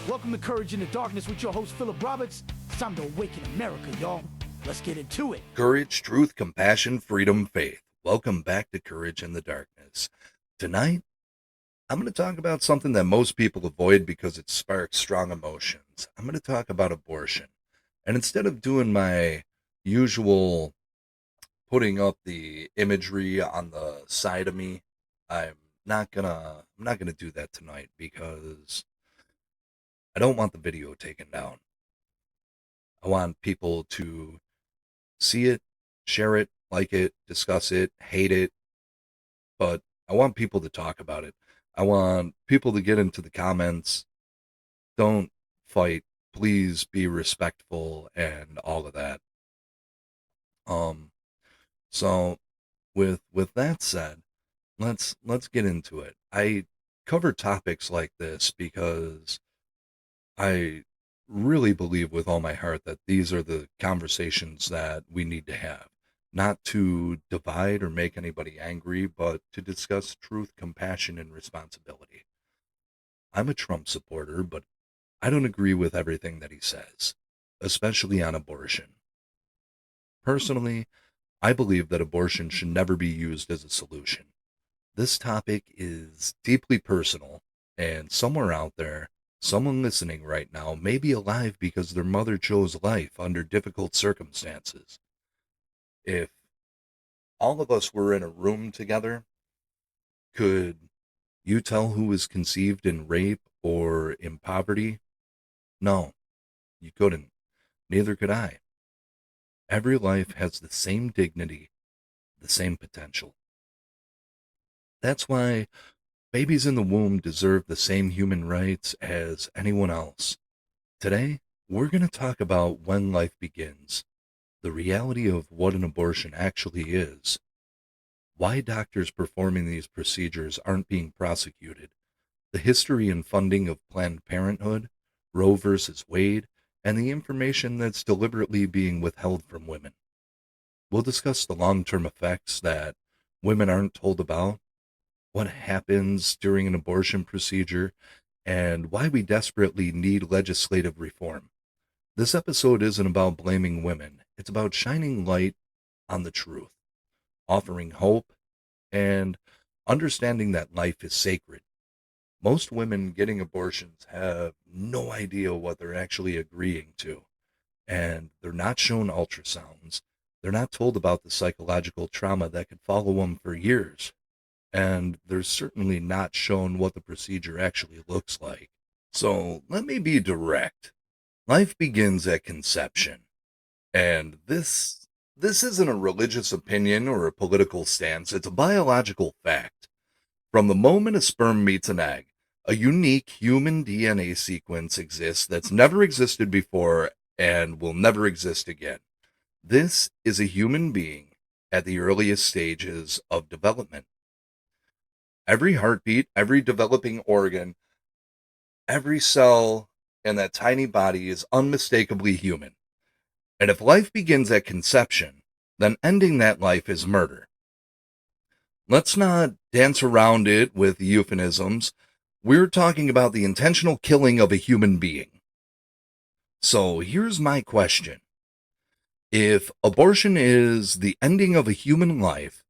Welcome to Courage in the Darkness with your host, Phillip Roberts. It's time to awaken America, y'all. Let's get into it. Courage, truth, compassion, freedom, faith. Welcome back to Courage in the Darkness. Tonight, I'm going to talk about something that most people avoid because it sparks strong emotions. I'm going to talk about abortion. And instead of doing my usual putting up the imagery on the side of me, I'm not gonna do that tonight because I don't want the video taken down. I want people to see it, share it, like it, discuss it, hate it, but I want people to talk about it. I want people to get into the comments. Don't fight. Please be respectful and all of that. So with that said, let's get into it. I cover topics like this because I really believe with all my heart that these are the conversations that we need to have. Not to divide or make anybody angry, but to discuss truth, compassion, and responsibility. I'm a Trump supporter, but I don't agree with everything that he says, especially on abortion. Personally, I believe that abortion should never be used as a solution. This topic is deeply personal, and somewhere out there, someone listening right now may be alive because their mother chose life under difficult circumstances. If all of us were in a room together, could you tell who was conceived in rape or in poverty? No, you couldn't. Neither could I. Every life has the same dignity, the same potential. That's why babies in the womb deserve the same human rights as anyone else. Today, we're going to talk about when life begins, the reality of what an abortion actually is, why doctors performing these procedures aren't being prosecuted, the history and funding of Planned Parenthood, Roe versus Wade, and the information that's deliberately being withheld from women. We'll discuss the long-term effects that women aren't told about, what happens during an abortion procedure, and why we desperately need legislative reform. This episode isn't about blaming women. It's about shining light on the truth, offering hope, and understanding that life is sacred. Most women getting abortions have no idea what they're actually agreeing to, and they're not shown ultrasounds. They're not told about the psychological trauma that could follow them for years, and they're certainly not shown what the procedure actually looks like. So let me be direct. Life begins at conception, and this isn't a religious opinion or a political stance. It's a biological fact. From the moment a sperm meets an egg, a unique human DNA sequence exists that's never existed before and will never exist again. This is a human being at the earliest stages of development. Every heartbeat, every developing organ, every cell in that tiny body is unmistakably human. And if life begins at conception, then ending that life is murder. Let's not dance around it with euphemisms. We're talking about the intentional killing of a human being. So here's my question. If abortion is the ending of a human life,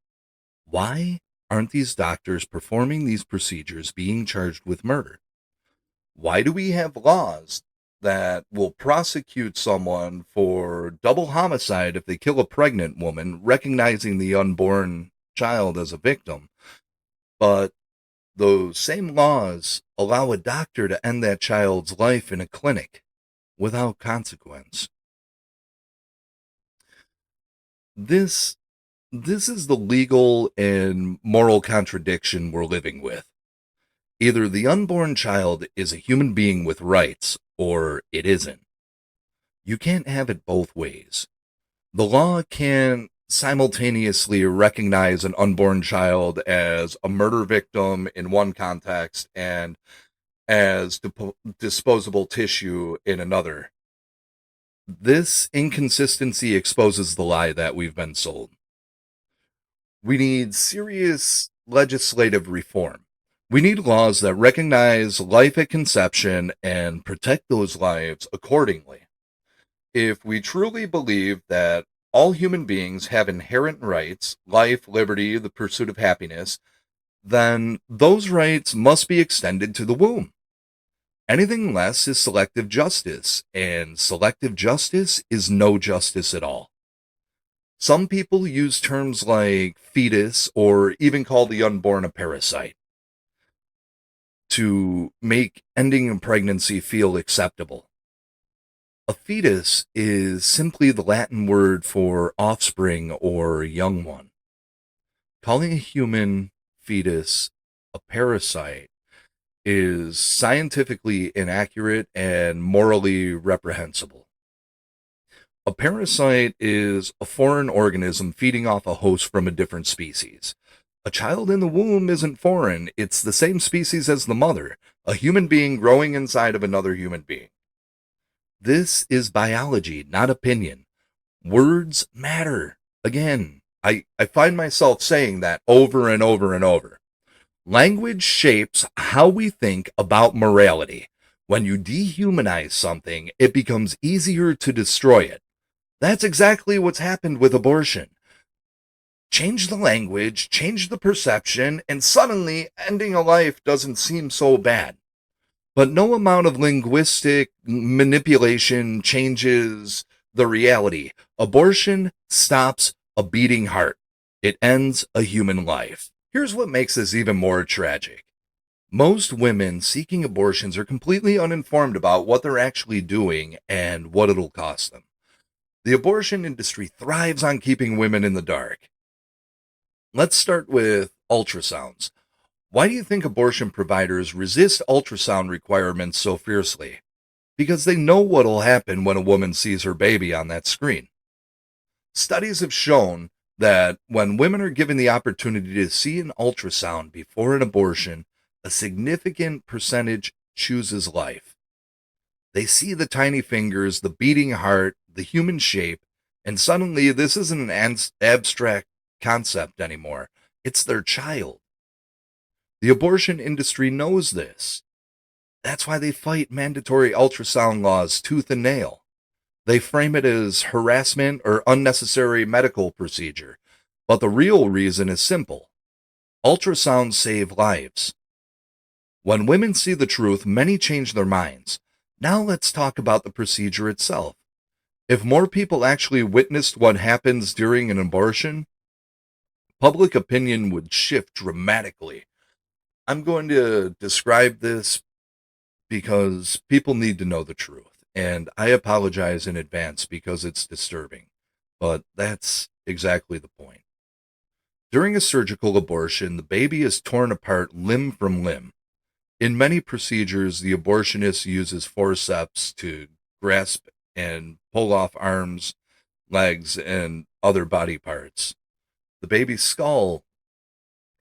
why aren't these doctors performing these procedures being charged with murder? Why do we have laws that will prosecute someone for double homicide if they kill a pregnant woman, recognizing the unborn child as a victim, but those same laws allow a doctor to end that child's life in a clinic without consequence? This is the legal and moral contradiction we're living with. Either the unborn child is a human being with rights, or it isn't. You can't have it both ways. The law can simultaneously recognize an unborn child as a murder victim in one context and as disposable tissue in another. This inconsistency exposes the lie that we've been sold. We need serious legislative reform. We need laws that recognize life at conception and protect those lives accordingly. If we truly believe that all human beings have inherent rights, life, liberty, the pursuit of happiness, then those rights must be extended to the womb. Anything less is selective justice, and selective justice is no justice at all. Some people use terms like fetus or even call the unborn a parasite to make ending a pregnancy feel acceptable. A fetus is simply the Latin word for offspring or young one. Calling a human fetus a parasite is scientifically inaccurate and morally reprehensible. A parasite is a foreign organism feeding off a host from a different species. A child in the womb isn't foreign, it's the same species as the mother, a human being growing inside of another human being. This is biology, not opinion. Words matter. Again, I find myself saying that over and over and over. Language shapes how we think about morality. When you dehumanize something, it becomes easier to destroy it. That's exactly what's happened with abortion. Change the language, change the perception, and suddenly ending a life doesn't seem so bad. But no amount of linguistic manipulation changes the reality. Abortion stops a beating heart. It ends a human life. Here's what makes this even more tragic. Most women seeking abortions are completely uninformed about what they're actually doing and what it'll cost them. The abortion industry thrives on keeping women in the dark. Let's start with ultrasounds. Why do you think abortion providers resist ultrasound requirements so fiercely? Because they know what'll happen when a woman sees her baby on that screen. Studies have shown that when women are given the opportunity to see an ultrasound before an abortion, a significant percentage chooses life. They see the tiny fingers, the beating heart, the human shape, and suddenly this isn't an abstract concept anymore. It's their child. The abortion industry knows this. That's why they fight mandatory ultrasound laws tooth and nail. They frame it as harassment or unnecessary medical procedure. But the real reason is simple. Ultrasounds save lives. When women see the truth, many change their minds. Now let's talk about the procedure itself. If more people actually witnessed what happens during an abortion, public opinion would shift dramatically. I'm going to describe this because people need to know the truth. And I apologize in advance because it's disturbing. But that's exactly the point. During a surgical abortion, the baby is torn apart limb from limb. In many procedures, the abortionist uses forceps to grasp and pull off arms, legs, and other body parts. The baby's skull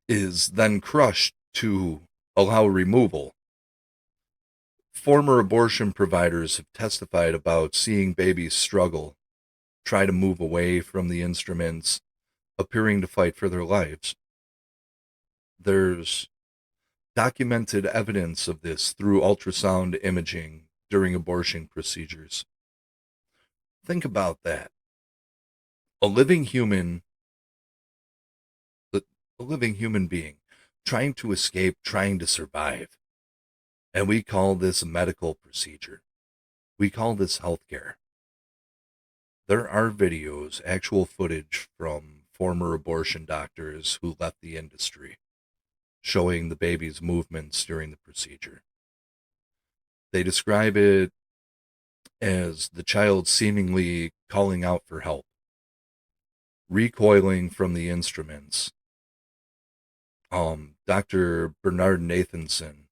is then crushed to allow removal. Former abortion providers have testified about seeing babies struggle, try to move away from the instruments, appearing to fight for their lives. There's documented evidence of this through ultrasound imaging during abortion procedures. Think about that. A living human, a living human being, trying to escape, trying to survive. And we call this a medical procedure. We call this healthcare. There are videos, actual footage from former abortion doctors who left the industry, showing the baby's movements during the procedure. They describe it as the child seemingly calling out for help, recoiling from the instruments. Dr. Bernard Nathanson,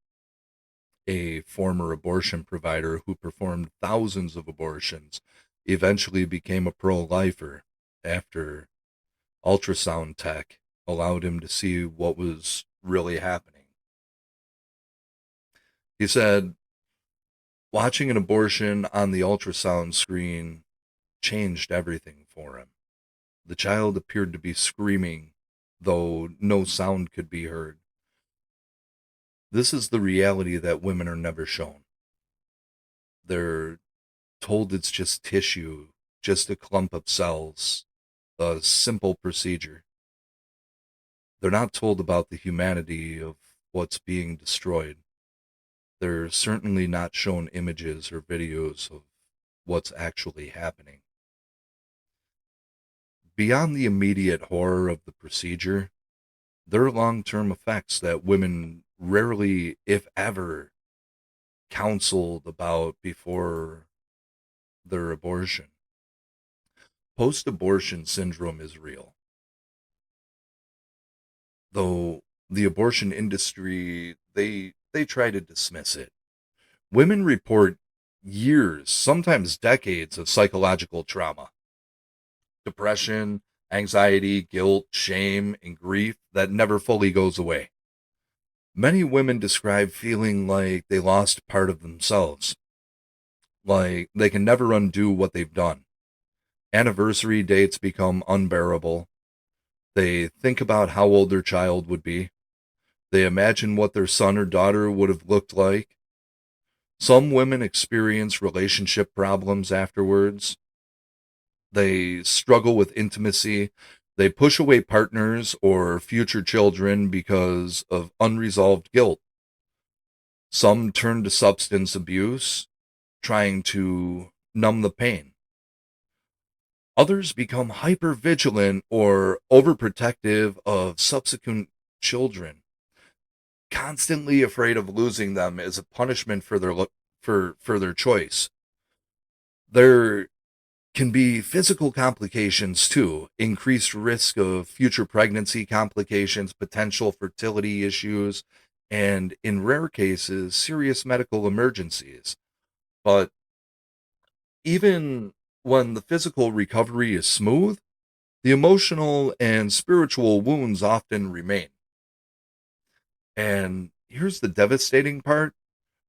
a former abortion provider who performed thousands of abortions, eventually became a pro-lifer after ultrasound tech allowed him to see what was really happening. He said, watching an abortion on the ultrasound screen changed everything for him. The child appeared to be screaming, though no sound could be heard. This is the reality that women are never shown. They're told it's just tissue, just a clump of cells, a simple procedure. They're not told about the humanity of what's being destroyed. They're certainly not shown images or videos of what's actually happening. Beyond the immediate horror of the procedure, there are long-term effects that women rarely, if ever, counseled about before their abortion. Post-abortion syndrome is real, though the abortion industry, they try to dismiss it. Women report years, sometimes decades of psychological trauma, depression, anxiety, guilt, shame, and grief that never fully goes away. Many women describe feeling like they lost part of themselves, like they can never undo what they've done. Anniversary dates become unbearable. They think about how old their child would be. They imagine what their son or daughter would have looked like. Some women experience relationship problems afterwards. They struggle with intimacy. They push away partners or future children because of unresolved guilt. Some turn to substance abuse, trying to numb the pain. Others become hypervigilant or overprotective of subsequent children, constantly afraid of losing them as a punishment for their choice. There can be physical complications too, increased risk of future pregnancy complications, potential fertility issues, and in rare cases, serious medical emergencies. But even when the physical recovery is smooth, the emotional and spiritual wounds often remain. And here's the devastating part: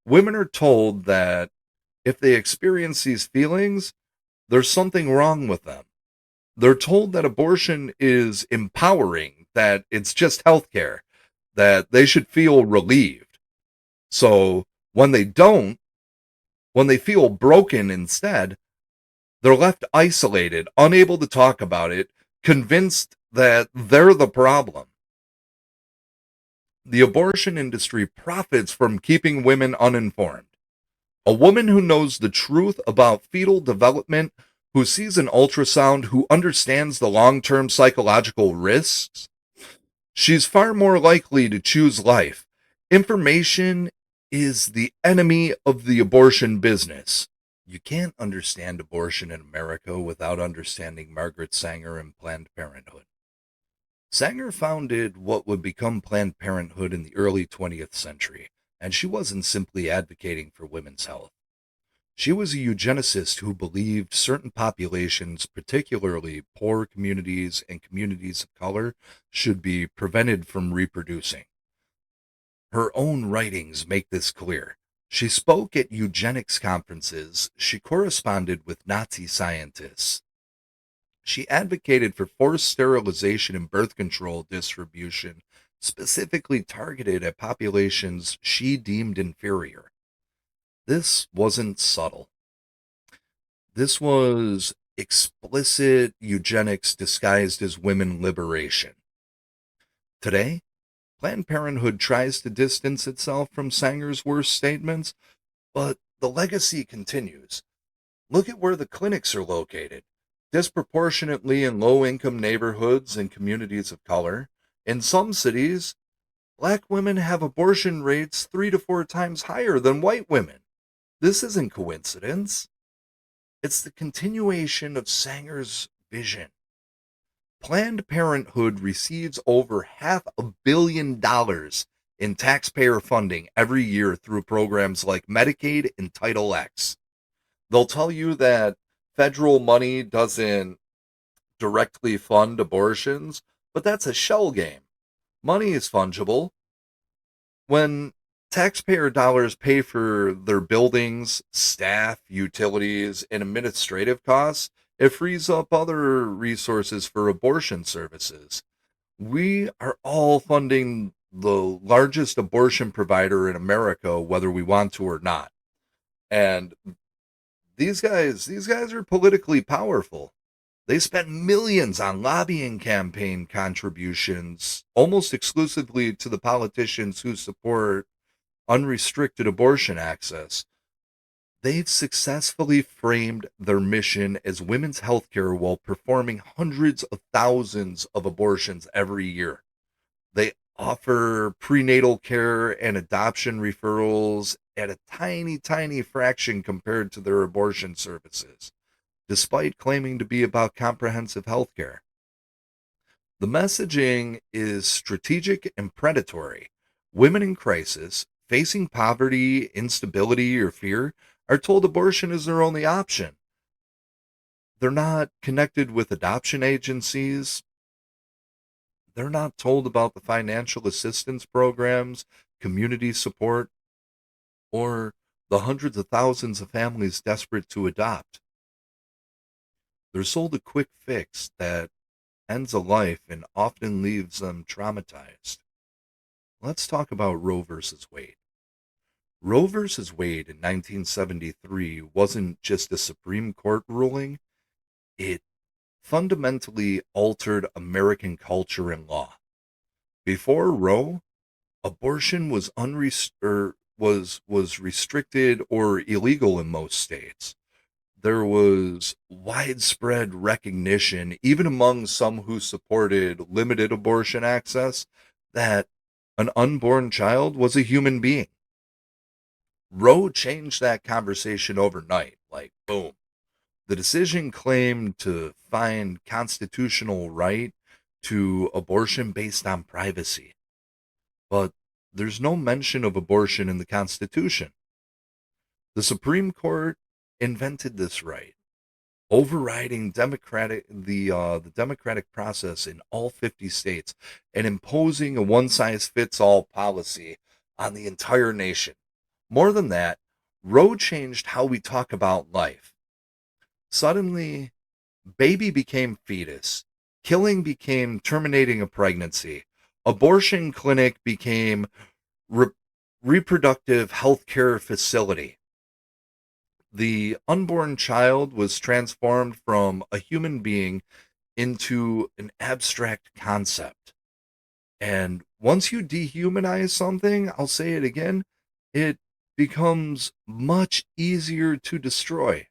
women are told that if they experience these feelings, there's something wrong with them. They're told that abortion is empowering, that it's just healthcare, that they should feel relieved. So when they don't, when they feel broken instead, they're left isolated, unable to talk about it, convinced that they're the problem. The abortion industry profits from keeping women uninformed. A woman who knows the truth about fetal development, who sees an ultrasound, who understands the long term psychological risks, she's far more likely to choose life. Information is the enemy of the abortion business. You can't understand abortion in America without understanding Margaret Sanger and Planned Parenthood. Sanger founded what would become Planned Parenthood in the early 20th century, and she wasn't simply advocating for women's health. She was a eugenicist who believed certain populations, particularly poor communities and communities of color, should be prevented from reproducing. Her own writings make this clear. She spoke at eugenics conferences. She corresponded with Nazi scientists. She advocated for forced sterilization and birth control distribution, specifically targeted at populations she deemed inferior. This wasn't subtle. This was explicit eugenics disguised as women liberation. Today, Planned Parenthood tries to distance itself from Sanger's worst statements, but the legacy continues. Look at where the clinics are located, disproportionately in low-income neighborhoods and communities of color. In some cities, black women have abortion rates 3 to 4 times higher than white women. This isn't coincidence. It's the continuation of Sanger's vision. Planned Parenthood receives over $500 million in taxpayer funding every year through programs like Medicaid and Title X. They'll tell you that federal money doesn't directly fund abortions, but that's a shell game. Money is fungible. When taxpayer dollars pay for their buildings, staff, utilities, and administrative costs, it frees up other resources for abortion services. We are all funding the largest abortion provider in America, whether we want to or not. And these guys are politically powerful. They spent millions on lobbying campaign contributions, almost exclusively to the politicians who support unrestricted abortion access. They've successfully framed their mission as women's healthcare while performing hundreds of thousands of abortions every year. They offer prenatal care and adoption referrals at a tiny, tiny fraction compared to their abortion services, despite claiming to be about comprehensive healthcare. The messaging is strategic and predatory. Women in crisis, facing poverty, instability, or fear, are told abortion is their only option. They're not connected with adoption agencies. They're not told about the financial assistance programs, community support, or the hundreds of thousands of families desperate to adopt. They're sold a quick fix that ends a life and often leaves them traumatized. Let's talk about Roe versus Wade. Roe versus Wade in 1973 wasn't just a Supreme Court ruling, it fundamentally altered American culture and law. Before Roe, abortion was was restricted or illegal in most states. There was widespread recognition, even among some who supported limited abortion access, that an unborn child was a human being. Roe changed that conversation overnight, like boom. The decision claimed to find constitutional right to abortion based on privacy, but there's no mention of abortion in the Constitution. The Supreme Court invented this right, overriding the democratic process in all 50 states and imposing a one size fits all policy on the entire nation. More than that, Roe changed how we talk about life. Suddenly, baby became fetus, killing became terminating a pregnancy, abortion clinic became re- reproductive health care facility. The unborn child was transformed from a human being into an abstract concept. And once you dehumanize something, I'll say it again, it becomes much easier to destroy.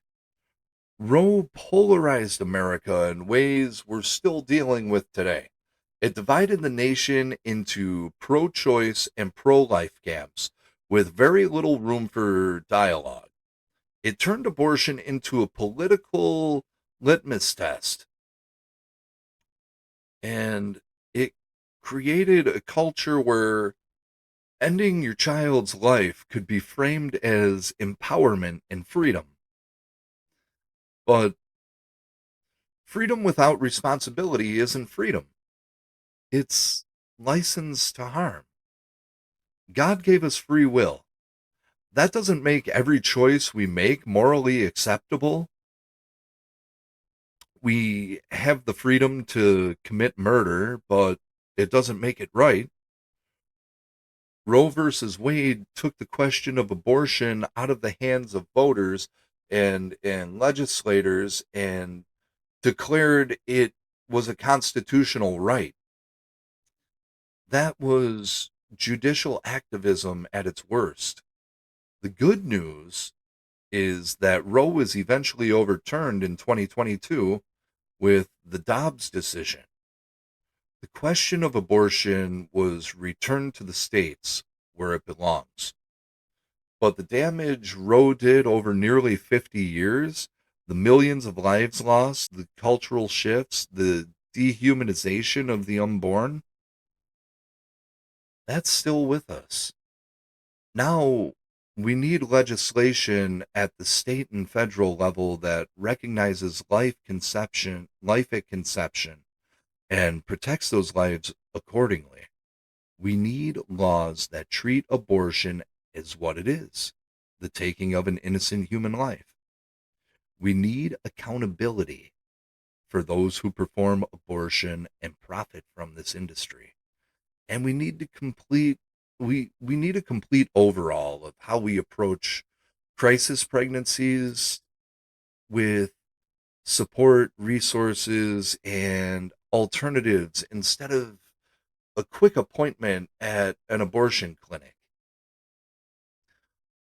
Roe polarized America in ways we're still dealing with today. It divided the nation into pro choice and pro life camps with very little room for dialogue. It turned abortion into a political litmus test, and it created a culture where ending your child's life could be framed as empowerment and freedom. But freedom without responsibility isn't freedom, it's license to harm. God gave us free will. That doesn't make every choice we make morally acceptable. We have the freedom to commit murder, but it doesn't make it right. Roe versus Wade took the question of abortion out of the hands of voters and legislators and declared it was a constitutional right. That was judicial activism at its worst. The good news is that Roe was eventually overturned in 2022 with the Dobbs decision. The question of abortion was returned to the states where it belongs. But the damage Roe did over nearly 50 years, the millions of lives lost, the cultural shifts, the dehumanization of the unborn, that's still with us. Now, we need legislation at the state and federal level that recognizes life at conception, and protects those lives accordingly. We need laws that treat abortion as what it is, the taking of an innocent human life. We need accountability for those who perform abortion and profit from this industry. and we need a complete overhaul of how we approach crisis pregnancies with support, resources, and alternatives instead of a quick appointment at an abortion clinic.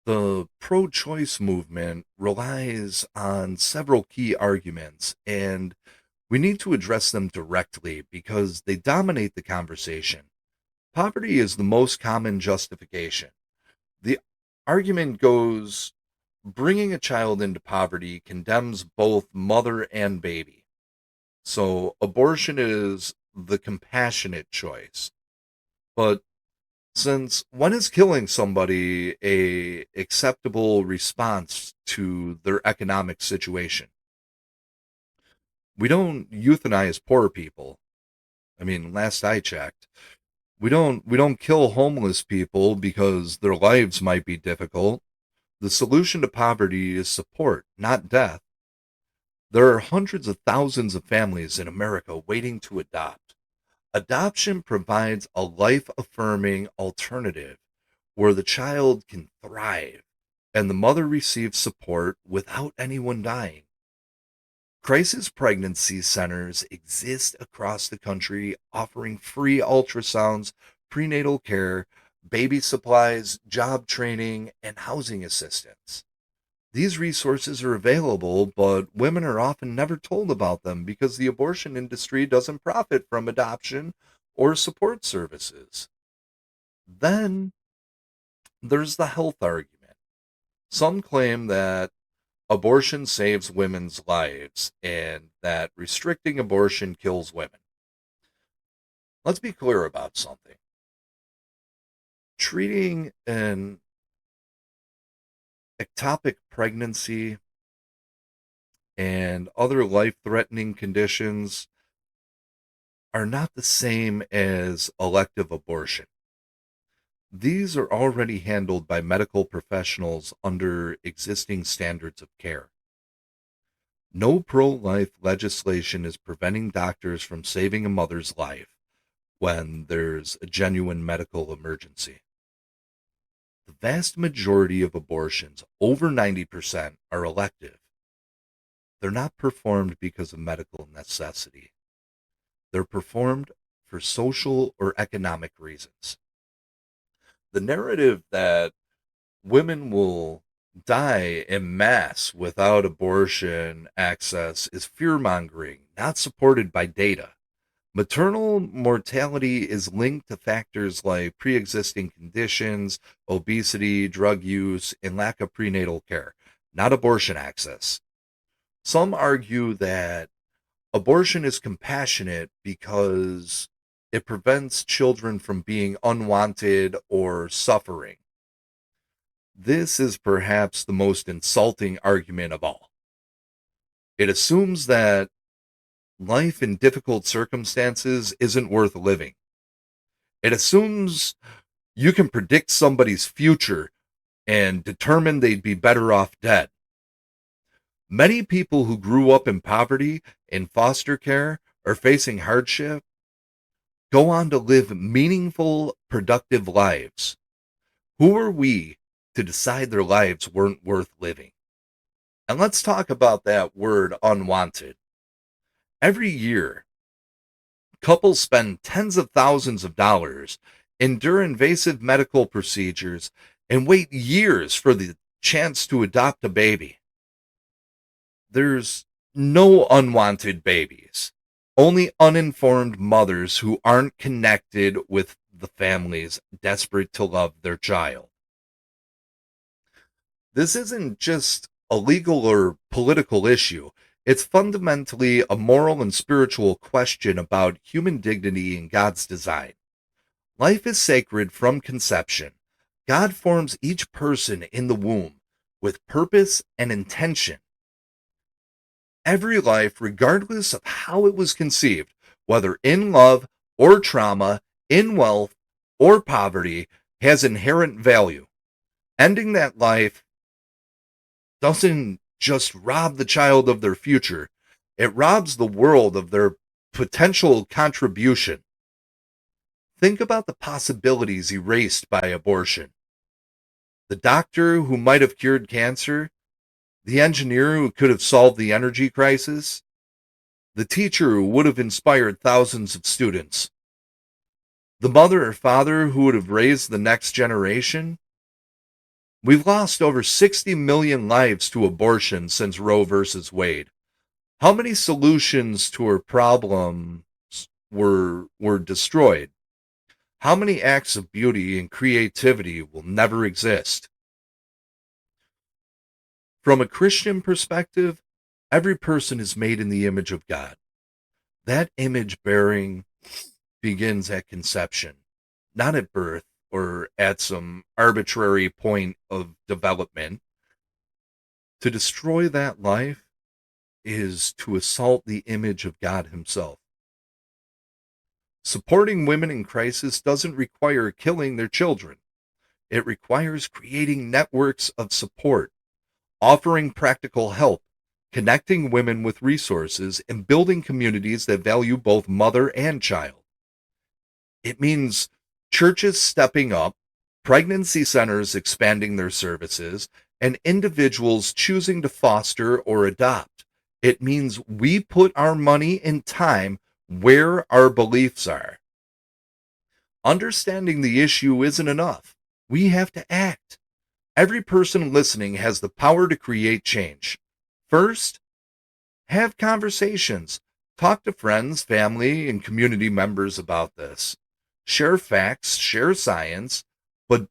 The pro choice movement relies on several key arguments, and we need to address them directly because they dominate the conversation. Poverty is the most common justification. The argument goes bringing a child into poverty condemns both mother and baby. So abortion is the compassionate choice. But since when is killing somebody a acceptable response to their economic situation? We don't euthanize poor people. I mean, last I checked, we don't kill homeless people because their lives might be difficult. The solution to poverty is support, not death. There are hundreds of thousands of families in America waiting to adopt. Adoption provides a life affirming alternative where the child can thrive and the mother receives support without anyone dying. Crisis pregnancy centers exist across the country offering free ultrasounds, prenatal care, baby supplies, job training, and housing assistance. These resources are available, but women are often never told about them because the abortion industry doesn't profit from adoption or support services. Then there's the health argument. Some claim that abortion saves women's lives and that restricting abortion kills women. Let's be clear about something. Treating an ectopic pregnancy and other life threatening conditions are not the same as elective abortion. These are already handled by medical professionals under existing standards of care. No pro life legislation is preventing doctors from saving a mother's life when there's a genuine medical emergency. The vast majority of abortions, over 90%, are elective. They're not performed because of medical necessity. They're performed for social or economic reasons. The narrative that women will die en masse without abortion access is fear mongering, not supported by data. Maternal mortality is linked to factors like pre existing conditions, obesity, drug use, and lack of prenatal care, not abortion access. Some argue that abortion is compassionate because it prevents children from being unwanted or suffering. This is perhaps the most insulting argument of all. It assumes that life in difficult circumstances isn't worth living. It assumes you can predict somebody's future and determine they'd be better off dead. Many people who grew up in poverty in foster care or facing hardship go on to live meaningful, productive lives. Who are we to decide their lives weren't worth living? And let's talk about that word unwanted. Every year, couples spend tens of thousands of dollars, endure invasive medical procedures, and wait years for the chance to adopt a baby. There's no unwanted babies, only uninformed mothers who aren't connected with the families desperate to love their child. This isn't just a legal or political issue. It's fundamentally a moral and spiritual question about human dignity and God's design. Life is sacred from conception. God forms each person in the womb with purpose and intention. Every life, regardless of how it was conceived, whether in love or trauma, in wealth or poverty, has inherent value. Ending that life doesn't just rob the child of their future, it robs the world of their potential contribution. Think about the possibilities erased by abortion. The doctor who might have cured cancer, the engineer who could have solved the energy crisis, the teacher who would have inspired thousands of students, the mother or father who would have raised the next generation. We've lost over 60 million lives to abortion since Roe versus Wade. How many solutions to our problems were destroyed? How many acts of beauty and creativity will never exist? From a Christian perspective, every person is made in the image of God. That image bearing begins at conception, not at birth or at some arbitrary point of development. To destroy that life is to assault the image of God Himself. Supporting women in crisis doesn't require killing their children. It requires creating networks of support, offering practical help, connecting women with resources, and building communities that value both mother and child. It means churches stepping up, pregnancy centers expanding their services, and individuals choosing to foster or adopt. It means we put our money and time where our beliefs are. Understanding the issue isn't enough. We have to act. Every person listening has the power to create change. First, have conversations. Talk to friends, family, and community members about this. Share facts, share science, but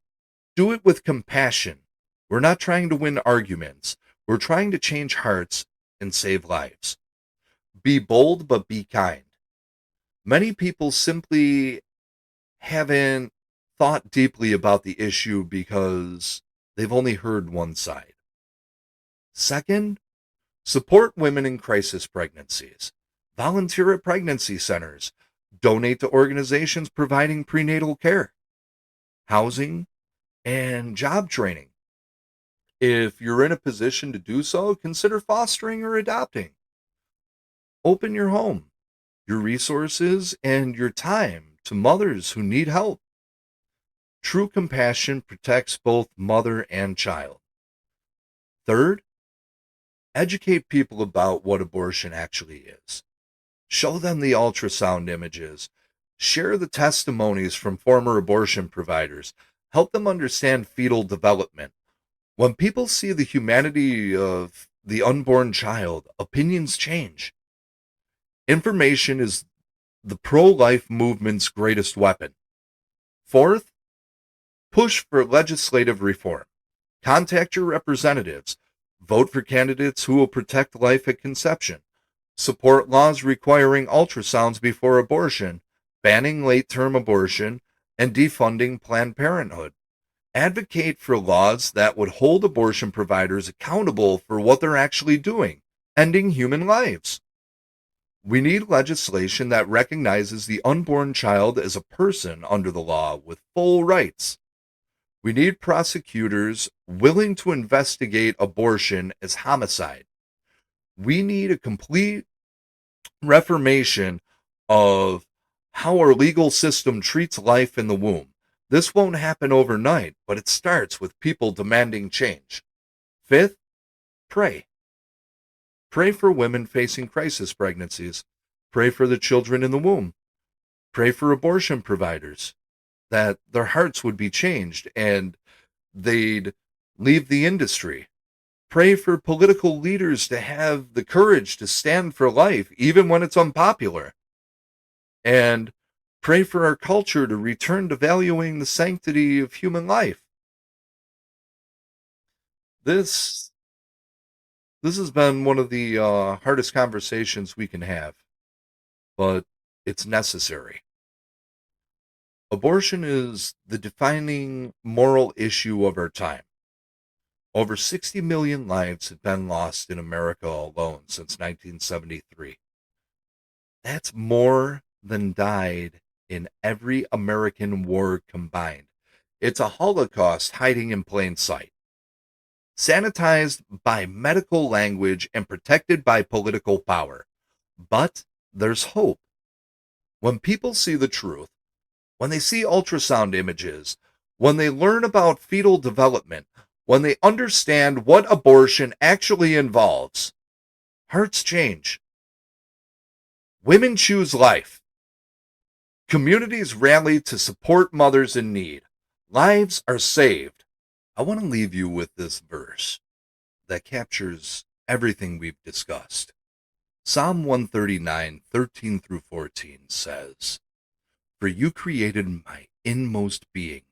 do it with compassion. We're not trying to win arguments. We're trying to change hearts and save lives. Be bold, but be kind. Many people simply haven't thought deeply about the issue because they've only heard one side. Second, support women in crisis pregnancies. Volunteer at pregnancy centers. Donate to organizations providing prenatal care, housing, and job training. If you're in a position to do so, consider fostering or adopting. Open your home, your resources, and your time to mothers who need help. True compassion protects both mother and child. Third, educate people about what abortion actually is. Show them the ultrasound images. Share the testimonies from former abortion providers. Help them understand fetal development. When people see the humanity of the unborn child, opinions change. Information is the pro-life movement's greatest weapon. Fourth, push for legislative reform. Contact your representatives. Vote for candidates who will protect life at conception. Support laws requiring ultrasounds before abortion, banning late-term abortion, and defunding Planned Parenthood. Advocate for laws that would hold abortion providers accountable for what they're actually doing, ending human lives. We need legislation that recognizes the unborn child as a person under the law with full rights. We need prosecutors willing to investigate abortion as homicide. We need a complete reformation of how our legal system treats life in the womb. This won't happen overnight, but it starts with people demanding change. Fifth, pray. Pray for women facing crisis pregnancies. Pray for the children in the womb. Pray for abortion providers, that their hearts would be changed and they'd leave the industry. Pray for political leaders to have the courage to stand for life, even when it's unpopular. And pray for our culture to return to valuing the sanctity of human life. This has been one of the hardest conversations we can have, but it's necessary. Abortion is the defining moral issue of our time. Over 60 million lives have been lost in America alone since 1973. That's more than died in every American war combined. It's a Holocaust hiding in plain sight. Sanitized by medical language and protected by political power. But there's hope. When people see the truth, when they see ultrasound images, when they learn about fetal development, when they understand what abortion actually involves, hearts change. Women choose life. Communities rally to support mothers in need. Lives are saved. I want to leave you with this verse that captures everything we've discussed. Psalm 139, 13 through 14 says, "For you created my inmost being.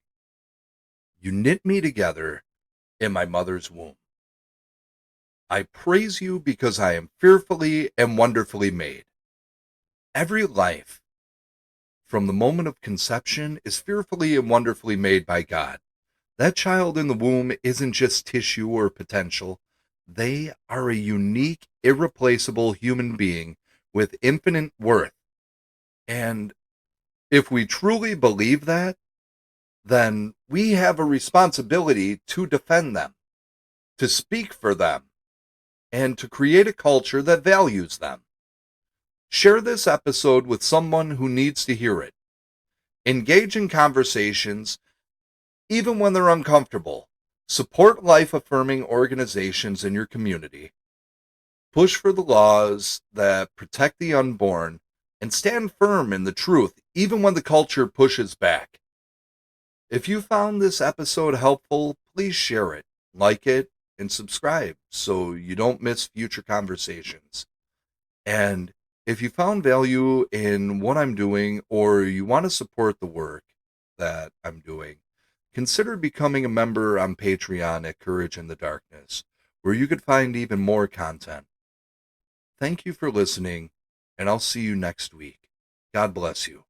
You knit me together in my mother's womb. I praise you because I am fearfully and wonderfully made." Every life from the moment of conception is fearfully and wonderfully made by God. That child in the womb isn't just tissue or potential. They are a unique, irreplaceable human being with infinite worth. And if we truly believe that, then we have a responsibility to defend them, to speak for them, and to create a culture that values them. Share this episode with someone who needs to hear it. Engage in conversations, even when they're uncomfortable. Support life-affirming organizations in your community. Push for the laws that protect the unborn, and stand firm in the truth, even when the culture pushes back. If you found this episode helpful, please share it, like it, and subscribe so you don't miss future conversations. And if you found value in what I'm doing, or you want to support the work that I'm doing, consider becoming a member on Patreon at Courage in the Darkness, where you could find even more content. Thank you for listening, and I'll see you next week. God bless you.